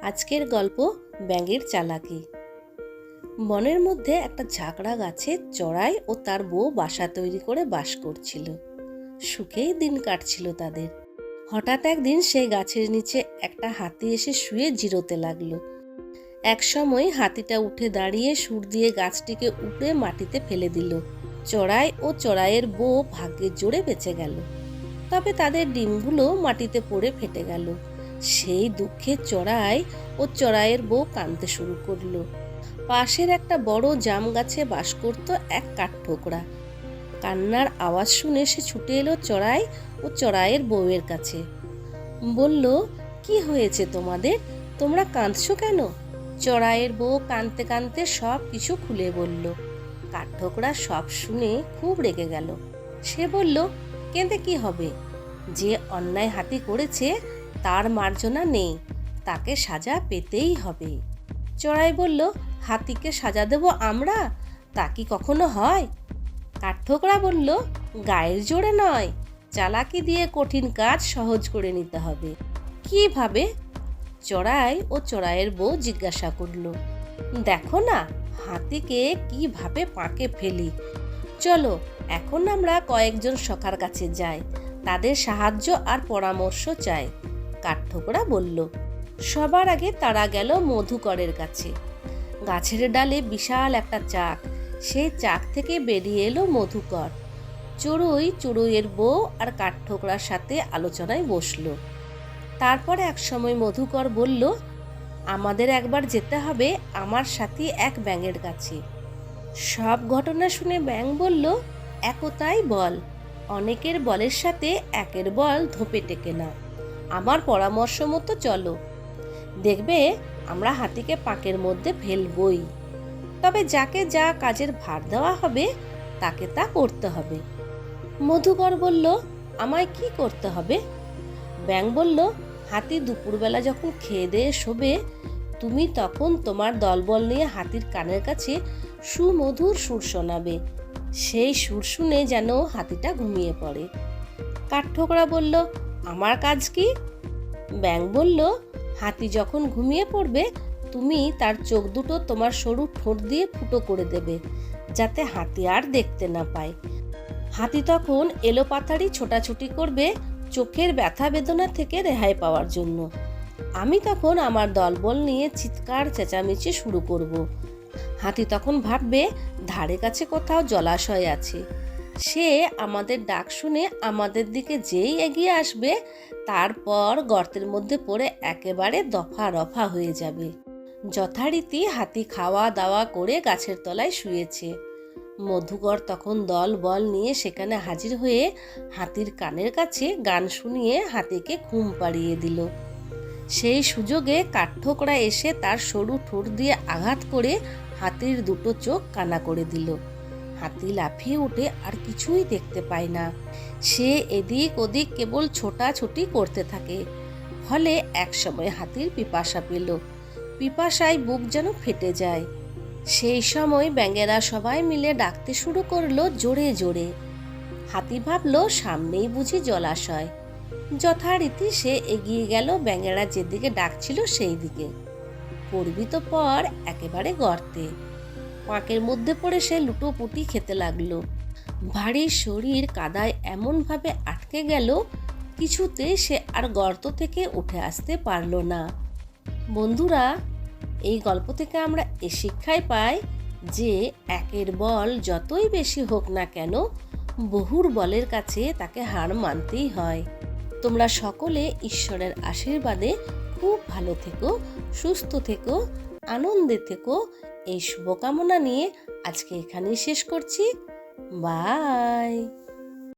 আজকের গল্প ব্যাঙের চালাকি। বনের মধ্যে একটা ঝাঁকড়া গাছে চড়াই ও তার বউ বাসা তৈরি করে বাস করছিল। সুখেই দিন কাটছিল তাদের। হঠাৎ একদিন সেই গাছের নিচে একটা হাতি এসে শুয়ে জিরোতে লাগলো। এক সময় হাতিটা উঠে দাঁড়িয়ে সুর দিয়ে গাছটিকে উপড়ে মাটিতে ফেলে দিল। চড়াই ও চড়াইয়ের বউ ভাগ্যের জোরে বেঁচে গেল, তবে তাদের ডিমগুলো মাটিতে পড়ে ফেটে গেল। সেই দুঃখে চড়াই ও চড়াইয়ের বউ কাঁদতে শুরু করলো। পাশের একটা বড় জাম গাছে বাস করত এক কাঠঠোকরা। কান্নার আওয়াজ শুনে সে ছুটে এলো চড়াই ও চড়াইয়ের বউয়ের কাছে। বলল, কি হয়েছে তোমাদের? তোমরা কাঁদছো কেন? চড়াইয়ের বউ কাঁদতে কাঁদতে সব কিছু খুলে বলল। কাঠঠোকরা সব শুনে খুব রেগে গেল। সে বলল, কেঁদে কি হবে? যে অন্যায় হাতি করেছে তার মার্জনা নেই, তাকে সাজা পেতেই হবে। চড়াই বলল, হাতিকে সাজা দেব আমরা? তা কি কখনো হয়? কাঠঠোকরা বলল, গায়ের জোরে নয়, চালাকি দিয়ে কঠিন কাজ সহজ করে নিতে হবে। কিভাবে? চড়াই ও চড়াইয়ের বউ জিজ্ঞাসা করল। দেখো না, হাতিকে কিভাবে পাকে ফেলি। চলো এখন আমরা কয়েকজন সখার কাছে যাই, তাদের সাহায্য আর পরামর্শ চাই। কাঠঠোকরা বলল। সবার আগে তারা গেল মধুকরের কাছে। গাছের ডালে বিশাল একটা চাক, সেই চাক থেকে বেরিয়ে এলো মধুকর। চড়ুইয়ের বউ আর কাঠঠোকরার সাথে আলোচনায় বসলো। তারপরে এক সময় মধুকর বলল, আমাদের একবার যেতে হবে আমার সাথী এক ব্যাঙের কাছে। সব ঘটনা শুনে ব্যাঙ বলল, একতাই বল, অনেকের বলের সাথে একের বল ধোপে টেকে না। আমার পরামর্শ মতো চলো, দেখবে আমরা হাতিকে পাকের মধ্যে ফেলবই। তবে যাকে যা কাজের ভার দেওয়া হবে তাকে তা করতে হবে। মধুকর বলল, আমায় কি করতে হবে? ব্যাঙ বলল, হাতি দুপুরবেলা যখন খেয়ে দিয়ে শোবে, তুমি তখন তোমার দলবল নিয়ে হাতির কানের কাছে সুমধুর সুর শোনাবে। সেই সুর শুনে যেন হাতিটা ঘুমিয়ে পড়ে। কাঠঠোকরা বলল, আমার কাজ কি? ব্যাঙ বলল, হাতি যখন ঘুমিয়ে পড়বে তুমি তার চোখ দুটো তোমার সরু ঠোঁট দিয়ে ফুটো করে দেবে, যাতে হাতি আর দেখতে না পায়। হাতি তখন এলোপাতাড়ি ছোটাছুটি করবে চোখের ব্যথা বেদনা থেকে রেহাই পাওয়ার জন্য। আমি তখন আমার দলবল নিয়ে চিৎকার চেঁচামেচি শুরু করব। হাতি তখন ভাববে ধারে কাছে কোথাও জলাশয় আছে। সে আমাদের ডাক শুনে আমাদের দিকে যেই এগিয়ে আসবে, তারপর গর্তের মধ্যে পড়ে একেবারে দফা রফা হয়ে যাবে। যথারীতি হাতি খাওয়া দাওয়া করে গাছের তলায় শুয়েছে। মধুকর তখন দল বল নিয়ে সেখানে হাজির হয়ে হাতির কানের কাছে গান শুনিয়ে হাতিকে ঘুম পাড়িয়ে দিল। সেই সুযোগে কাঠঠোকরা এসে তার সরু ঠোঁট দিয়ে আঘাত করে হাতির দুটো চোখ কানা করে দিল। হাতি লাফিয়ে উঠে আর কিছুই দেখতে পায় না। সে এদিক ওদিক কেবল ছোটাছুটি করতে থাকে। ফলে একসময় হাতির পিপাসা পেল। পিপাসায় বুক যেন ফেটে যায়। সেই সময় ব্যাঙেরা সবাই মিলে ডাকতে শুরু করলো জোরে জোরে। হাতি ভাবলো সামনেই বুঝি জলাশয়। যথারীতি সে এগিয়ে গেল ব্যাঙেরা যেদিকে ডাকছিল সেই দিকে। পড়বি তো পর একেবারে গর্তে। পাঁকের মধ্যে পড়ে সে লুটোপুটি খেতে লাগলো। ভারী শরীর কাদায় এমনভাবে আটকে গেল, কিছুতে সে আর গর্ত থেকে উঠে আসতে পারল না। বন্ধুরা, এই গল্প থেকে আমরা এ শিক্ষাই পাই যে একের বল যতই বেশি হোক না কেন, বহুর বলের কাছে তাকে হার মানতেই হয়। তোমরা সকলে ঈশ্বরের আশীর্বাদে খুব ভালো থেকো, সুস্থ থেকো, আনন্দে থেকো, এই শুভকামনা নিয়ে আজকে এখানেই শেষ করছি। বাই।